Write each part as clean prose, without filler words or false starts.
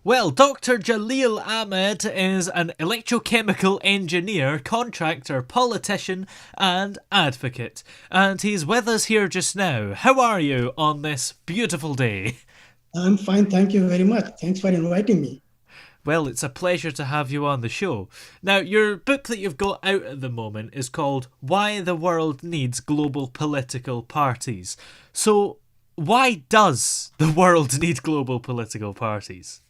Well, Dr. Jalil Ahmad is an electrochemical engineer, contractor, politician, and advocate. And he's with us here just now. How are you on this beautiful day? I'm fine, thank you very much. Thanks for inviting me. Well, it's a pleasure to have you on the show. Now, your book that you've got out at the moment is called Why the World Needs Global Political Parties. So, why does the world need global political parties?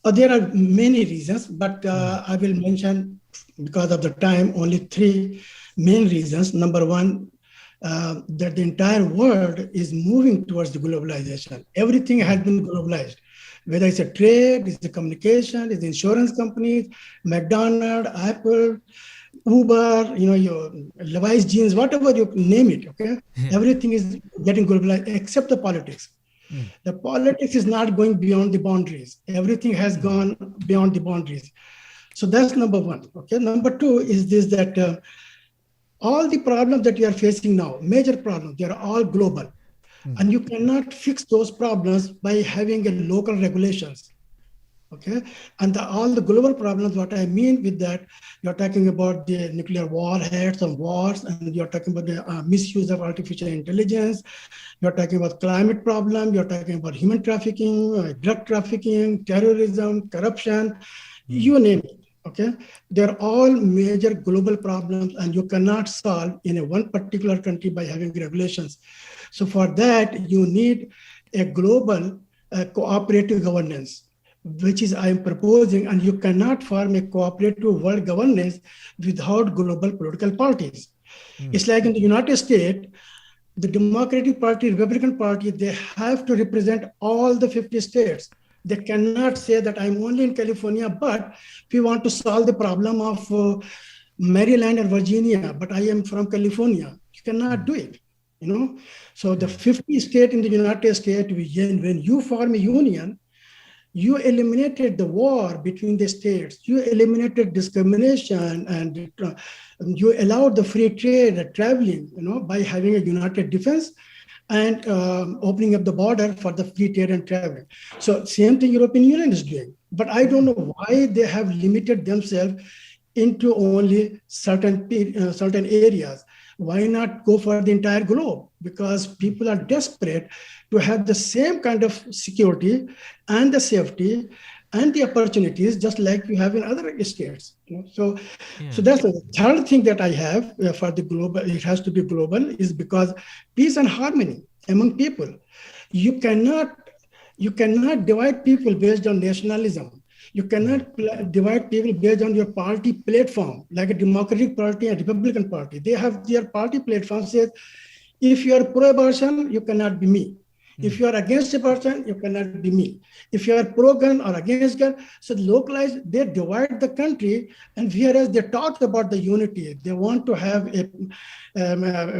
There are many reasons, but Mm, I will mention, because of the time, only three main reasons. Number one, that the entire world is moving towards the globalization. Everything has mm, been globalized, whether it's a trade, it's a communication, it's insurance companies, McDonald's, Apple, Uber, your Levi's jeans, whatever you name it. Okay, yeah, everything is getting globalized except the politics. mm, The politics is not going beyond the boundaries. Everything has mm, gone beyond the boundaries. So that's number one. Okay. Number two is this, that all the problems that you are facing now, major problems, they are all global. mm, And you cannot fix those problems by having a local regulations. Okay. And all the global problems, what I mean with that, you're talking about the nuclear warheads and wars, and you're talking about the misuse of artificial intelligence. You're talking about climate problem. You're talking about human trafficking, drug trafficking, terrorism, corruption, mm, you name it. Okay, they're all major global problems, and you cannot solve in a one particular country by having regulations. So for that, you need a global cooperative governance, which is I am proposing, and you cannot form a cooperative world governance without global political parties. mm, It's like in the United States, the Democratic Party, Republican Party, they have to represent all the 50 states. They cannot say that I'm only in California, but if we want to solve the problem of Maryland or Virginia, but I am from California, you cannot mm, do it. You know, so the yeah, 50 state in the United States, when you form a union, you eliminated the war between the states, you eliminated discrimination, and you allowed the free trade, traveling, by having a united defense and opening up the border for the free trade and traveling. So same thing European Union is doing. But I don't mm, know why they have limited themselves into only certain areas. Why not go for the entire globe? Because people are desperate to have the same kind of security and the safety and the opportunities just like you have in other states. So yeah, that's the third thing that I have for the global. It has to be global, is because peace and harmony among people. You cannot you cannot divide people based on nationalism. You mm, cannot divide people based on your party platform, like a Democratic Party and Republican Party. They have their party platform says, if you are pro-abortion, you cannot be me. If mm, you are against a person, you cannot be me. If you are pro-gun or against gun, so localized, they divide the country, and whereas they talk about the unity, they want to have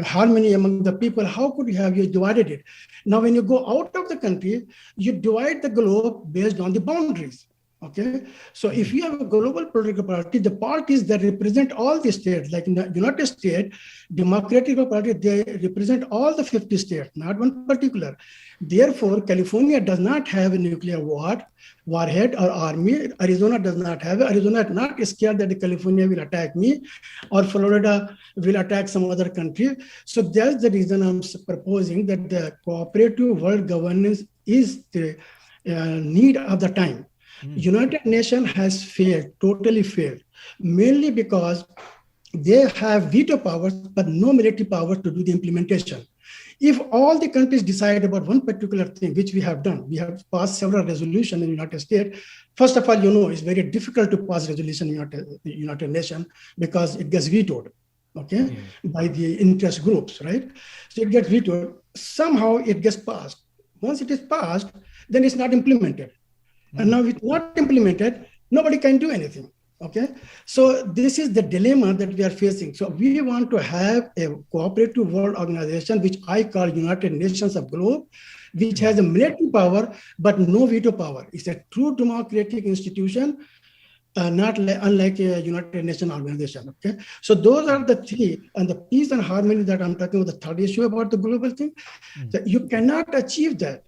harmony among the people. How could you divided it? Now, when you go out of the country, you divide the globe based on the boundaries. Okay, so if mm, you have a global political party, the parties that represent all the states, like in the United States, Democratic Party, they represent all the 50 states, not one particular. Therefore, California does not have a nuclear warhead or army. Arizona does not have it. Arizona is not scared that the California will attack me, or Florida will attack some other country. So that's the reason I'm proposing that the cooperative world governance is the need of the time. mm, United Nations has failed, totally failed, mainly because they have veto powers, but no military powers to do the implementation. If all the countries decide about one particular thing, which we have done, we have passed several resolutions in the United States. First of all, it's very difficult to pass resolution in United Nations because it gets vetoed, okay, yeah, by the interest groups, right? So it gets vetoed. Somehow it gets passed. Once it is passed, then it's not implemented. And mm, now it's not implemented, nobody can do anything. Okay. So this is the dilemma that we are facing. So we want to have a cooperative world organization, which I call United Nations of Globe, which has mm, a military power, but no veto power. It's a true democratic institution, not unlike a United Nations organization. Okay. So those are mm, the three, and the peace and harmony that I'm talking about, the third issue about the global thing, mm, that you cannot achieve that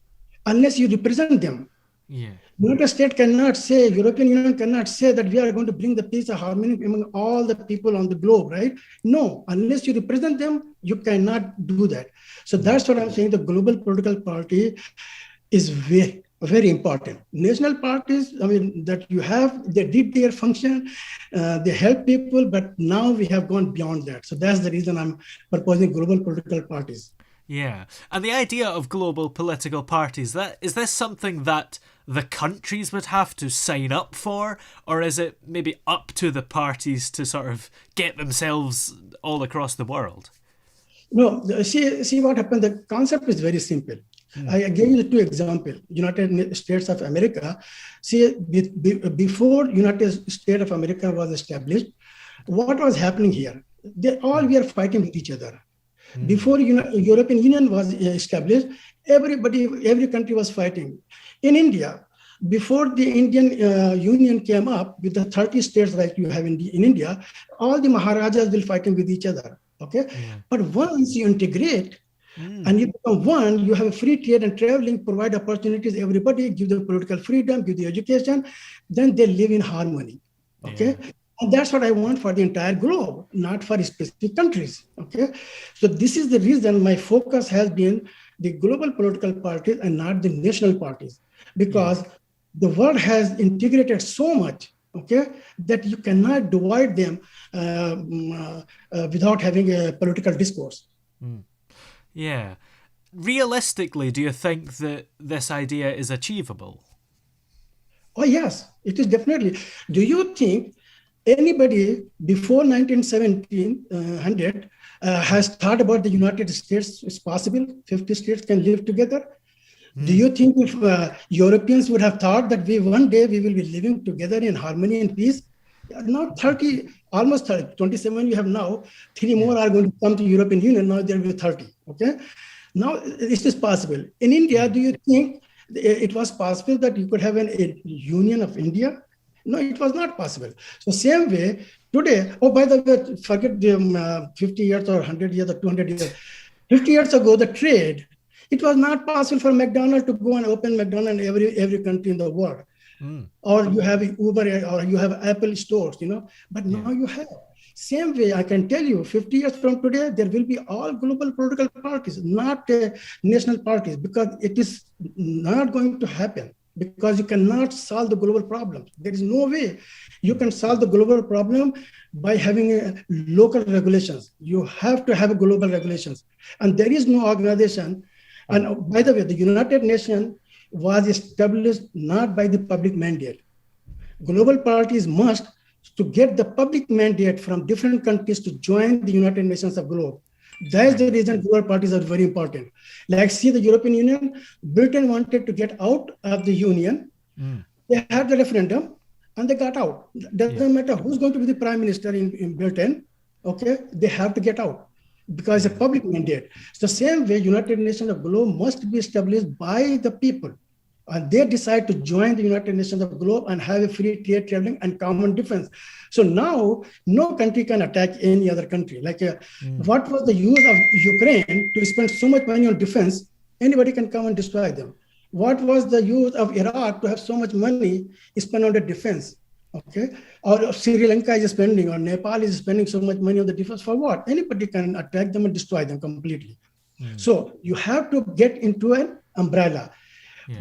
unless you represent them. yeah, United States cannot say, European Union cannot say that we are going to bring the peace and harmony among all the people on the globe, right? No, unless you represent them, you cannot do that. So that's what I'm saying. The global political party is very, very important. National parties, I mean, that you have, they did their function, they help people, but now we have gone beyond that. So that's the reason I'm proposing global political parties. Yeah. And the idea of global political parties, that is this something that the countries would have to sign up for, or is it maybe up to the parties to sort of get themselves all across the world? No, see what happened. The concept is very simple. I gave you the two examples. United States of America. See, before United States of America was established, what was happening here? They all were fighting with each other. Before European Union was established, every country was fighting. In India, before the Indian Union came up with the 30 states like you have in India, all the Maharajas will fighting with each other. Okay, but once you integrate and you become one, you have a free trade and traveling, provide opportunities, everybody, give the political freedom, give the education, then they live in harmony. Okay. And that's what I want for the entire globe, not for specific countries. Okay. So this is the reason my focus has been the global political parties and not the national parties, because the world has integrated so much, okay, that you cannot divide them without having a political discourse. Yeah. Realistically, do you think that this idea is achievable? Oh, yes, it is definitely. Do you think anybody before 1917 has thought about the United States is possible? 50 states can live together? Do you think if Europeans would have thought that one day we will be living together in harmony and peace? Now 30, almost 30, 27 you have now, three more are going to come to European Union, now there will be 30, okay? Now this is possible. In India, do you think it was possible that you could have a union of India? No, it was not possible. So same way, today, oh, by the way, forget the 50 years or 100 years or 200 years. 50 years ago, the trade, it was not possible for McDonald's to go and open McDonald's in every country in the world. Or you have Uber or you have Apple stores, but now you have. Same way, I can tell you, 50 years from today, there will be all global political parties, not national parties, because it is not going to happen, because you cannot solve the global problem. There is no way you can solve the global problem by having local regulations. You have to have global regulations. And there is no organization. And by the way, the United Nations was established not by the public mandate. Global parties must to get the public mandate from different countries to join the United Nations of globe. That's the reason global parties are very important. Like, see the European Union, Britain wanted to get out of the Union. They had the referendum and they got out. Doesn't matter who's going to be the prime minister in Britain, okay? They have to get out because it's a public mandate. It's the same way United Nations of globe must be established by the people. And they decide to join the United Nations of globe and have a free trade, traveling, and common defense. So now, no country can attack any other country. Like, what was the use of Ukraine to spend so much money on defense? Anybody can come and destroy them. What was the use of Iraq to have so much money spent on the defense? Okay, or Sri Lanka is spending, or Nepal is spending so much money on the defense for what? Anybody can attack them and destroy them completely. So you have to get into an umbrella.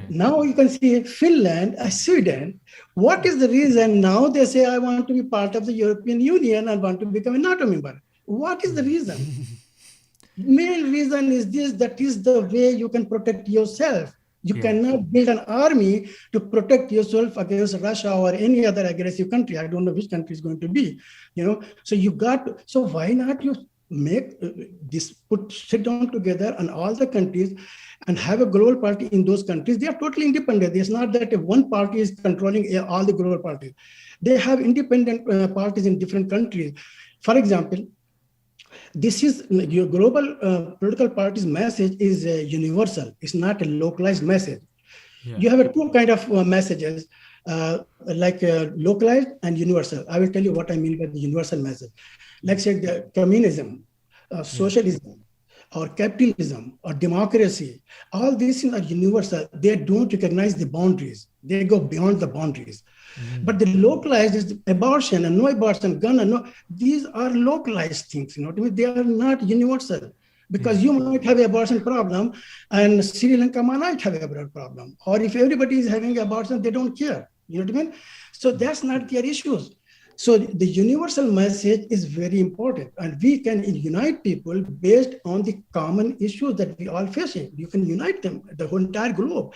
Now you can see Finland, Sweden. What is the reason now they say, I want to be part of the European Union and want to become a NATO member? What is the reason? Main reason is this, that is the way you can protect yourself. You cannot build an army to protect yourself against Russia or any other aggressive country. I don't know which country is going to be, So you got to, so why not you make this, sit down together and all the countries and have a global party in those countries. They are totally independent. It's not that one party is controlling all the global parties. They have independent parties in different countries. For example, this is your global political party's message is universal. It's not a localized message. You have two kind of messages, like localized and universal. I will tell you what I mean by the universal message. Like say the communism, socialism, or capitalism or democracy, all these things are universal. They don't recognize the boundaries. They go beyond the boundaries. But the localized is abortion and no abortion, gun and no, these are localized things, you know what I mean? They are not universal. Because you might have an abortion problem and Sri Lanka might have an abortion problem. Or if everybody is having abortion, they don't care. You know what I mean? So that's not their issues. So the universal message is very important, and we can unite people based on the common issues that we all facing. You can unite them, the whole entire globe.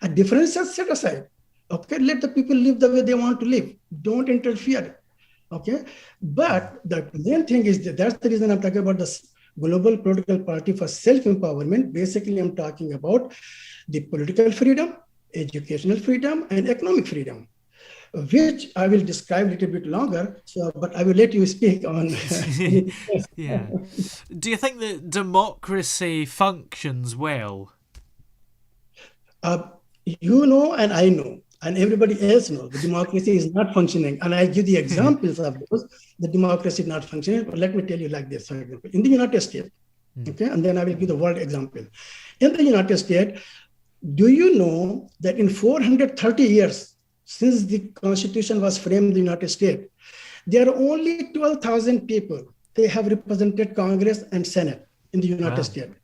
A differences set aside. Okay, let the people live the way they want to live. Don't interfere. Okay, but the main thing is that's the reason I'm talking about the global political party for self-empowerment. Basically, I'm talking about the political freedom, educational freedom, and economic freedom, which I will describe a little bit longer. So, but I will let you speak on. Yeah. Do you think that democracy functions well? You know, and I know, and everybody else knows, the democracy is not functioning. And I give the examples of those. The democracy is not functioning. But let me tell you like this, for example, in the United States, okay, and then I will give the world example. In the United States, do you know that in 430 years since the Constitution was framed in the United States, there are only 12,000 people they have represented Congress and Senate in the United States.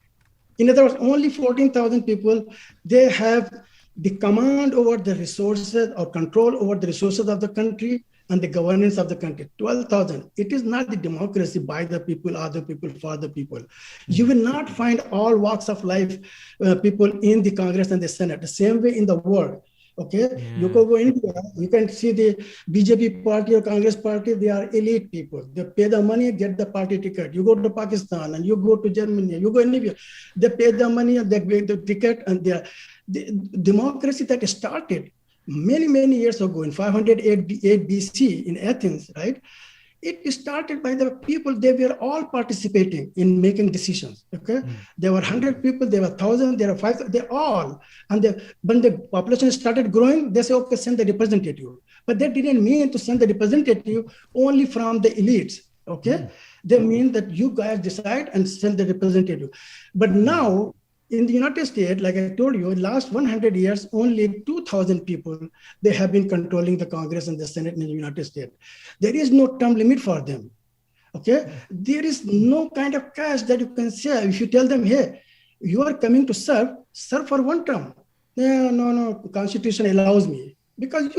In other words, only 14,000 people, they have the command over the resources or control over the resources of the country and the governance of the country. 12,000. It is not the democracy by the people, other people, for the people. You will not find all walks of life people in the Congress and the Senate. The same way in the world. Okay, you can go India, you can see the BJP party or Congress party, they are elite people. They pay the money, get the party ticket. You go to Pakistan and you go to Germany, you go anywhere. They pay the money and they get the ticket, and the democracy that started many years ago in 508 BC in Athens, right? It started by the people. They were all participating in making decisions. Okay, there were 100 people, there were 1,000, there were 5,000, they all. And when the population started growing, they say, okay, send the representative. But that didn't mean to send the representative only from the elites. Okay, they mean that you guys decide and send the representative. But now in the United States, like I told you, last 100 years, only 2,000 people, they have been controlling the Congress and the Senate in the United States. There is no term limit for them. Okay, there is no kind of cash that you can say. If you tell them, hey, you are coming to serve for one term. No, Constitution allows me, because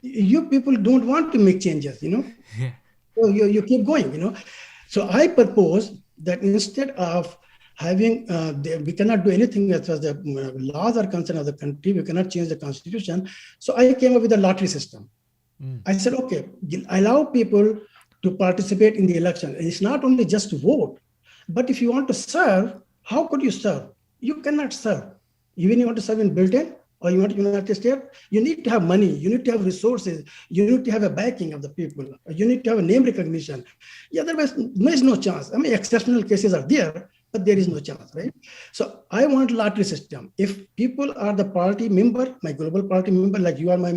you people don't want to make changes, you know. So you keep going, you know. So I propose that instead of having, we cannot do anything as far as the laws are concerned of the country, we cannot change the Constitution. So I came up with a lottery system. I said, okay, allow people to participate in the election. And it's not only just to vote, but if you want to serve, how could you serve? You cannot serve. Even you want to serve in Britain or you want to United States, you need to have money, you need to have resources, you need to have a backing of the people, you need to have a name recognition. Otherwise, there is no chance. I mean, exceptional cases are there, but there is no chance, right? So I want lottery system. If people are the party member, my global party member, like you are my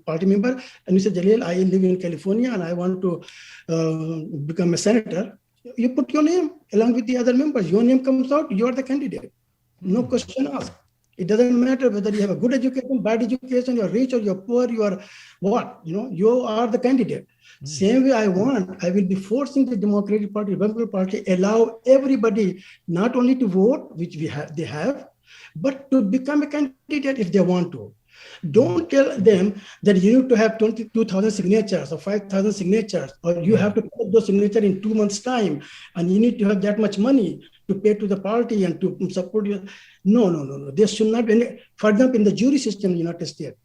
party member, and you say, Jalil, I live in California and I want to become a senator, you put your name along with the other members. Your name comes out, you are the candidate. No question asked. It doesn't matter whether you have a good education, bad education, you're rich or you're poor, you are what, you are the candidate. Same way I will be forcing the Democratic Party, Republican Party, allow everybody not only to vote, which they have, but to become a candidate if they want to. Don't tell them that you need to have 22,000 signatures or 5,000 signatures, or you have to put those signatures in 2 months' time, and you need to have that much money to pay to the party and to support you. No. There should not be any. For example, in the jury system in the United States,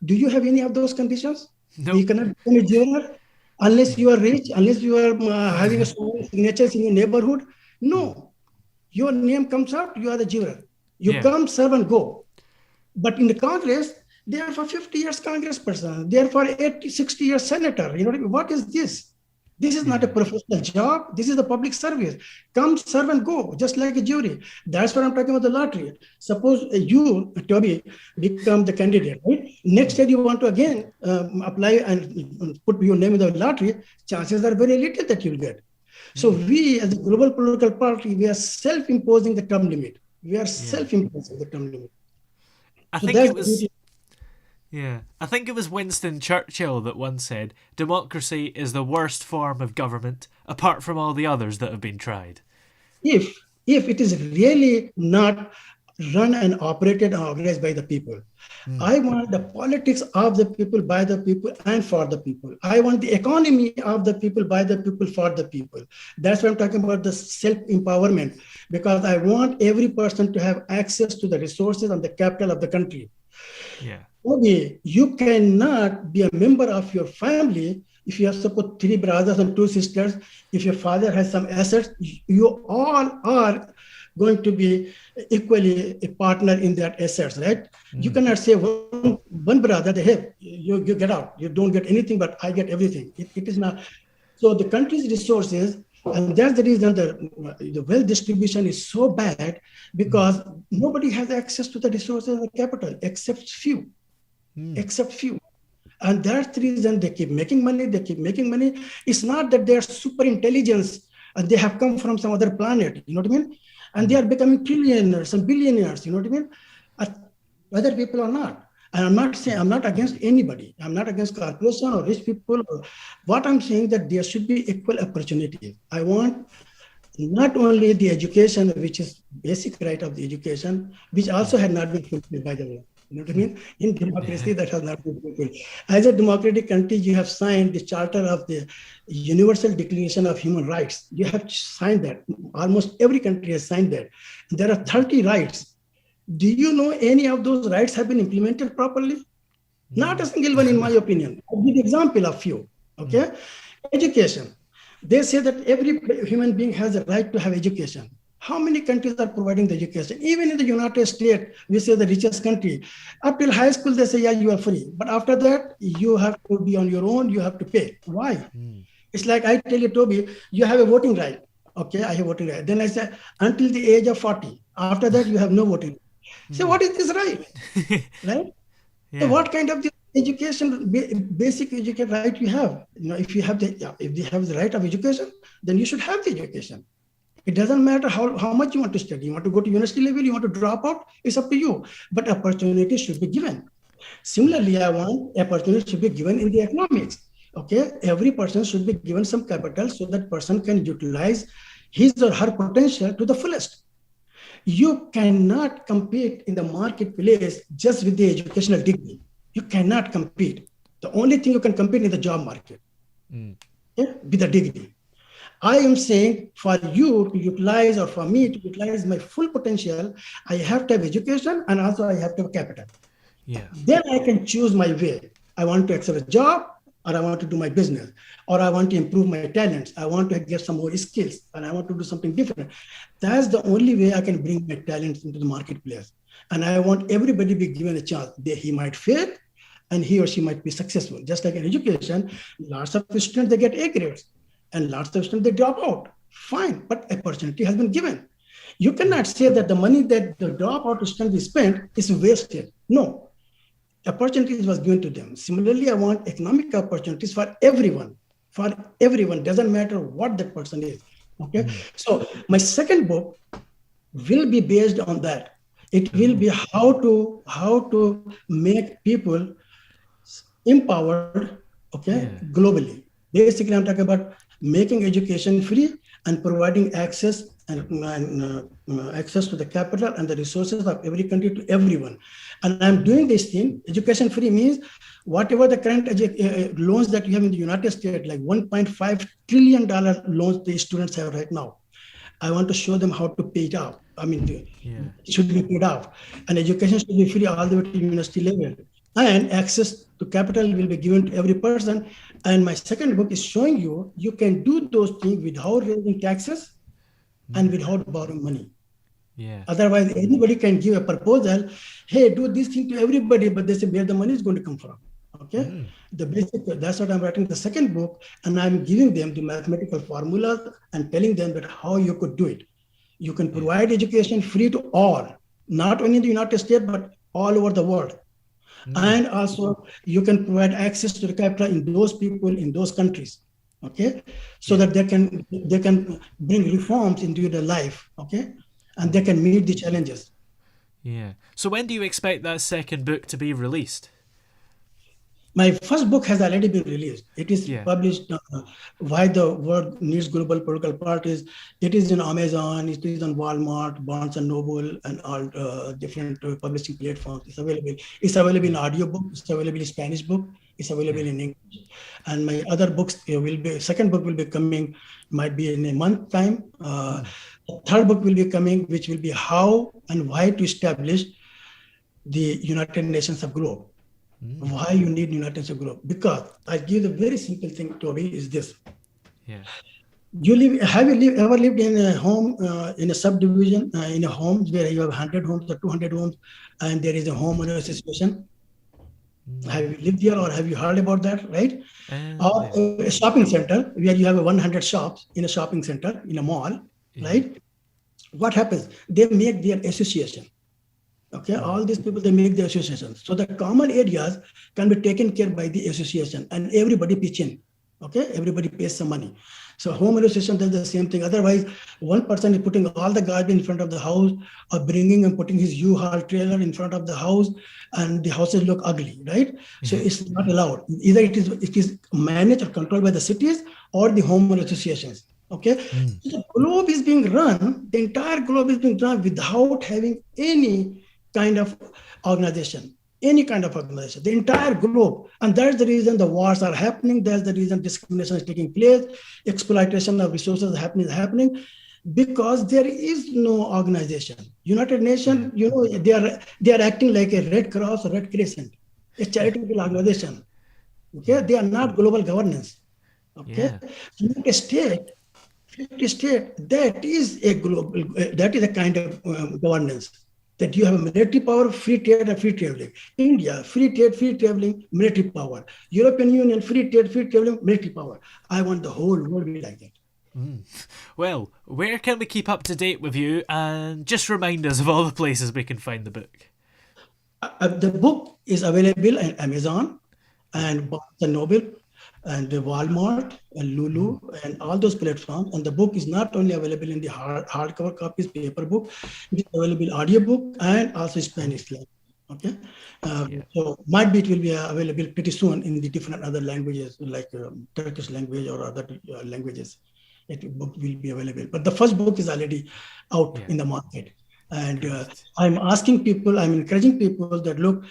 do you have any of those conditions? No. You cannot become a juror unless you are rich, unless you are having so many signatures in your neighborhood. No. Your name comes out, you are the juror. You come, serve, and go. But in the Congress, they are for 50 years congressperson. They are for 60 years senator. You know what I mean? What is this? This is not a professional job. This is the public service. Come, serve, and go, just like a jury. That's what I'm talking about the lottery. Suppose you, Toby, become the candidate, right? Next year you want to again apply and put your name in the lottery. Chances are very little that you'll get. So we, as a global political party, we are self-imposing the term limit. We are Yeah. self-imposing the term limit. I So think that's it the was beauty. Yeah. I think it was Winston Churchill that once said, democracy is the worst form of government, apart from all the others that have been tried. If it is really not run and operated and organized by the people. I want the politics of the people, by the people, and for the people. I want the economy of the people, by the people, for the people. That's why I'm talking about the self-empowerment, because I want every person to have access to the resources and the capital of the country. Yeah. Okay, you cannot be a member of your family if you have suppose three brothers and two sisters. If your father has some assets, you all are going to be equally a partner in that assets, right? You cannot say one brother that hey, you get out, you don't get anything, but I get everything. It is not. So the country's resources, and that's the reason the wealth distribution is so bad, because nobody has access to the resources and the capital except few. And that's the reason they keep making money, they keep making money. It's not that they're super intelligence and they have come from some other planet, you know what I mean? And they are becoming trillionaires and billionaires, you know what I mean? Uh, Other people are not. And I'm not saying I'm not against anybody. I'm not against corporation or rich people. What I'm saying that there should be equal opportunity. I want not only the education, which is basic right of the education, which also had not been fulfilled, by the way. You know what I mean? In democracy, that has not been fulfilled. As a democratic country, you have signed the Charter of the Universal Declaration of Human Rights. You have signed that. Almost every country has signed that. There are 30 rights. Do you know any of those rights have been implemented properly? Not a single one, in my opinion. I'll give you example of few. Okay, education. They say that every human being has a right to have education. How many countries are providing the education? Even in the United States, we say the richest country. Up till high school, they say, yeah, you are free. But after that, you have to be on your own. You have to pay. Why? It's like I tell you, Toby, you have a voting right. Okay, I have voting right. Then I say, until the age of 40. After that, you have no voting right. So what is this right? Right? So Yeah. what kind of the education, basic education right you have? You know, if you have if you have the right of education, then you should have the education. It doesn't matter how much you want to study. You want to go to university level, you want to drop out, it's up to you. But opportunity should be given. Similarly, I want opportunity should be given in the economics. Okay, every person should be given some capital so that person can utilize his or her potential to the fullest. You cannot compete in the marketplace just with the educational degree. You cannot compete. The only thing you can compete in the job market, with a degree. I am saying for you to utilize or for me to utilize my full potential, I have to have education and also I have to have capital. Yeah. Then I can choose my way. I want to accept a job, or I want to do my business, or I want to improve my talents. I want to get some more skills, and I want to do something different. That's the only way I can bring my talents into the marketplace. And I want everybody to be given a chance. He might fail, and he or she might be successful. Just like in education, lots of students, they get A grades, and lots of students, they drop out. Fine, but opportunity has been given. You cannot say that the money that the dropout students spent is wasted. No, opportunities was given to them. Similarly, I want economic opportunities for everyone. For everyone, doesn't matter what that person is. Okay. So my second book will be based on that. It will be how to make people empowered, okay, Yeah. globally. Basically, I'm talking about making education free and providing access to the capital and the resources of every country to everyone. And I'm doing this thing. Education free means whatever the current loans that you have in the United States, like $1.5 trillion loans the students have right now. I want to show them how to pay it off. I mean, Yeah. it should be paid off. And education should be free all the way to university level. And access to capital will be given to every person. And my second book is showing you can do those things without raising taxes and without borrowing money. Yeah. Otherwise, anybody can give a proposal, hey, do this thing to everybody, but they say where the money is going to come from. Okay. The basic, that's what I'm writing the second book, and I'm giving them the mathematical formulas and telling them that how you could do it. You can provide education free to all, not only in the United States, but all over the world. And also you can provide access to the capital in those people in those countries. okay, so Yeah. that they can bring reforms into their life, okay, and they can meet the challenges. Yeah. So when do you expect that second book to be released? My first book has already been released. It is Yeah. published, Why the World Needs Global Political Parties. It is in Amazon, it is on Walmart, Barnes and Noble, and all different publishing platforms. It's available. It's available in Yeah. audiobook, it's available in Spanish book, it's available Yeah. in English. And my other books second book will be coming, might be in a month time. The third book will be coming, which will be how and why to establish the United Nations of Globe. Why you need United Nations Group? Because I give the very simple thing, Toby, is this. Yeah. Have you ever lived in a home, in a subdivision, in a home where you have 100 homes or 200 homes, and there is a homeowner association? Have you lived there or have you heard about that, right? Or Yeah. a shopping center where you have 100 shops in a shopping center, in a mall, Yeah. right? What happens? They make their association. Okay, all these people, they make the associations. So the common areas can be taken care by the association, and everybody pitch in. Okay, everybody pays some money. So home association does the same thing. Otherwise, one person is putting all the garbage in front of the house, or bringing and putting his U-Haul trailer in front of the house, and the houses look ugly, right? So Yeah. it's not allowed. Either it is managed or controlled by the cities or the homeowner associations. Okay, so the globe is being run. The entire globe is being run without having kind of any kind of organization, the entire globe. And that's the reason the wars are happening. That's the reason discrimination is taking place, exploitation of resources happening, because there is no organization. United Yeah. Nations, they are acting like a Red Cross or Red Crescent, a charitable organization. Okay, Yeah. they are not global governance. Okay, Yeah. United States 50 state, that is a kind of governance, that you have a military power, free trade, and free traveling. India, free trade, free traveling, military power. European Union, free trade, free traveling, military power. I want the whole world to be like that. Well, where can we keep up to date with you and just remind us of all the places we can find the book? The book is available on Amazon Yeah. and Barnes and Noble and Walmart and Lulu and all those platforms. And the book is not only available in the hardcover copies, paper book, it is available audiobook and also Spanish language. Okay, Yeah. so might be it will be available pretty soon in the different other languages like Turkish language or other languages. It book will be available. But the first book is already out Yeah. in the market. And Great. I'm asking people, I'm encouraging people that look,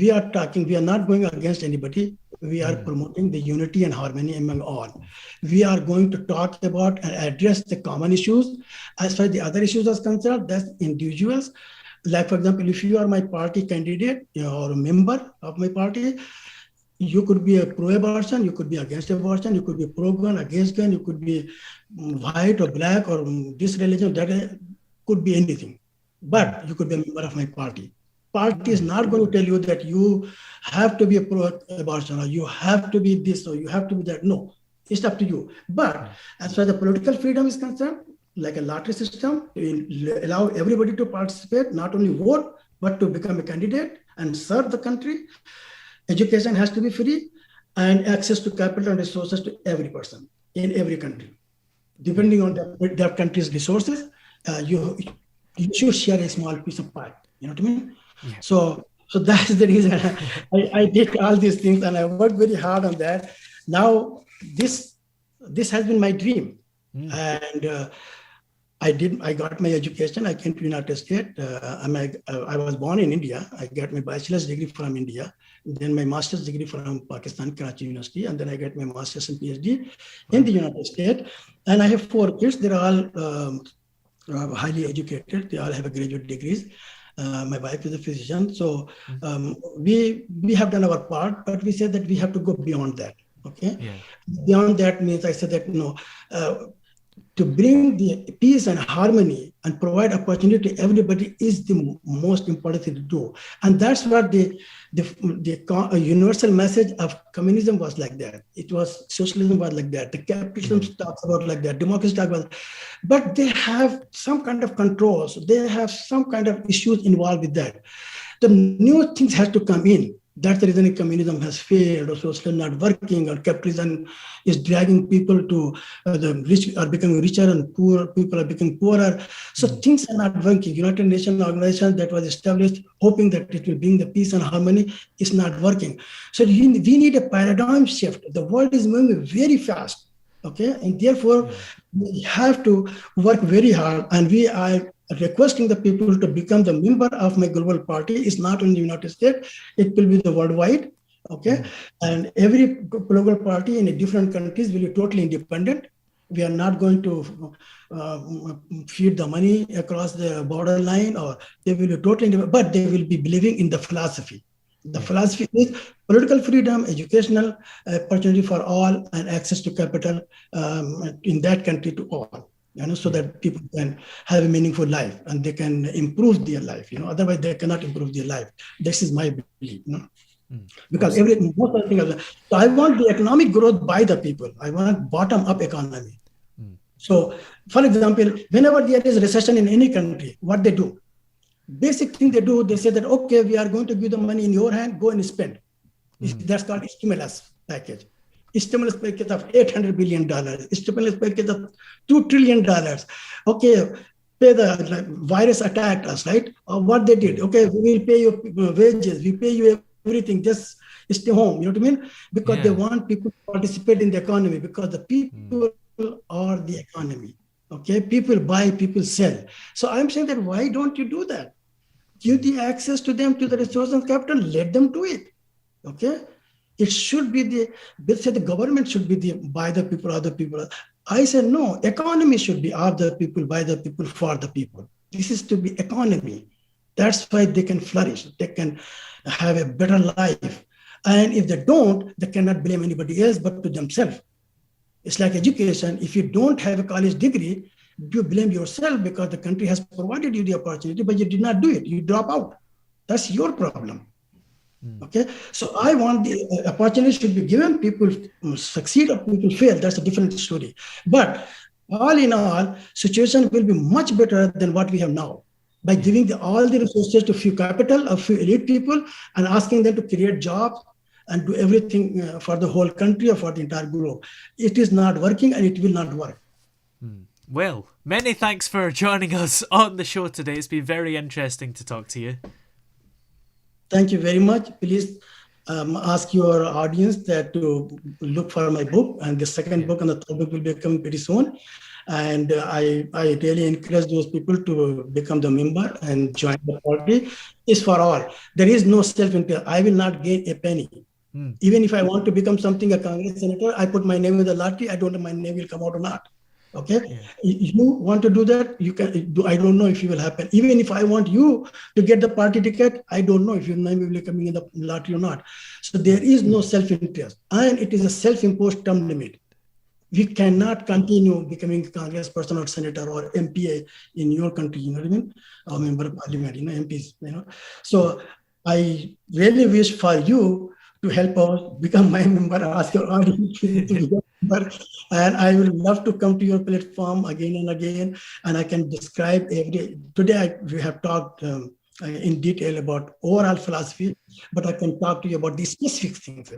we are talking, we are not going against anybody. We are promoting the unity and harmony among all. We are going to talk about and address the common issues. As far as the other issues are concerned, that's individuals. Like, for example, if you are my party candidate, or a member of my party, you could be a pro-abortion, you could be against abortion, you could be pro-gun, against gun, you could be white or black or this religion, that could be anything. But you could be a member of my party. Party is not going to tell you that you have to be a pro-abortion or you have to be this or you have to be that. No, it's up to you. But Yeah. as far as the political freedom is concerned, like a lottery system, to allow everybody to participate, not only vote, but to become a candidate and serve the country. Education has to be free and access to capital and resources to every person in every country. Yeah. Depending on their country's resources, you should share a small piece of pie. You know what I mean? Yeah. So that's the reason I did all these things and I worked very hard on that. Now this has been my dream, and I got my education. I came to United States. I was born in India. I got my bachelor's degree from India, then my master's degree from Pakistan, Karachi University, and then I got my master's and PhD in Wow. the United States. And I have 4 kids. They're all highly educated. They all have a graduate degrees. My wife is a physician. So we have done our part, but we said that we have to go beyond that. Okay, Yeah. beyond that means I said that no. To bring the peace and harmony and provide opportunity to everybody is the most important thing to do. And that's what the universal message of communism was like that. It was socialism was like that. The capitalism Yeah. talks about like that. Democracy talks about, but they have some kind of controls. They have some kind of issues involved with that. The new things has to come in. That's the reason communism has failed, or socialism not working, or capitalism is dragging people to the rich are becoming richer and poor people are becoming poorer. So things are not working. United Nations organization that was established hoping that it will bring the peace and harmony is not working. So we need a paradigm shift. The world is moving very fast. Okay, and therefore we have to work very hard, and we are requesting the people to become the member of my global party. Is not only United States, it will be the worldwide. Okay, and every global party in different countries will be totally independent. We are not going to uh, feed the money across the borderline, or they will be totally independent, but they will be believing in the philosophy. The philosophy is political freedom, educational opportunity for all, and access to capital in that country to all. So that people can have a meaningful life and they can improve their life. Otherwise they cannot improve their life. This is my belief. Because most of the things. So I want the economic growth by the people. I want bottom-up economy. So, for example, whenever there is recession in any country, what they do? Basic thing they do, they say that, okay, we are going to give the money in your hand, go and spend. That's called stimulus package. Stimulus package of $800 billion, stimulus package of $2 trillion. Okay, pay the virus attacked us, right? What they did, okay, we will pay your wages, we pay you everything, just stay home, you know what I mean? Because they want people to participate in the economy, because the people are the economy. Okay, people buy, people sell. So I'm saying that why don't you do that? Give the access to them to the resource and capital, let them do it. Okay, it should be the government should be by the people, other people. I said no, economy should be of the people, by the people, for the people. This is to be economy. That's why they can flourish, they can have a better life. And if they don't, they cannot blame anybody else but to themselves. It's like education. If you don't have a college degree, you blame yourself because the country has provided you the opportunity, but you did not do it. You drop out. That's your problem. Okay, so I want the opportunity should be given. People succeed or people fail. That's a different story. But all in all, situation will be much better than what we have now by giving all the resources to few capital, a few elite people, and asking them to create jobs and do everything for the whole country or for the entire globe. It is not working, and it will not work. Well, many thanks for joining us on the show today. It's been very interesting to talk to you. Thank you very much. Please ask your audience that to look for my book, and the second book and the third book will be coming pretty soon. And I really encourage those people to become the member and join the party. It's for all. There is no self-interest. I will not gain a penny. Even if I want to become something, a Congress senator, I put my name in the lottery. I don't know if my name will come out or not. Okay, you want to do that, you can do. I don't know if it will happen. Even if I want you to get the party ticket, I don't know if your name will be coming in the lottery or not. So there is no self-interest, and it is a self-imposed term limit. We cannot continue becoming a Congress person or senator or MPA in your country, you know what I mean? Or member of parliament, MPs, So I really wish for you to help us become my member, ask your audience to be a member. And I will love to come to your platform again and again. And I can describe today we have talked in detail about overall philosophy, but I can talk to you about these specific things,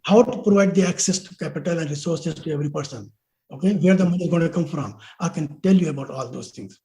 how to provide the access to capital and resources to every person, okay, where the money is going to come from. I can tell you about all those things.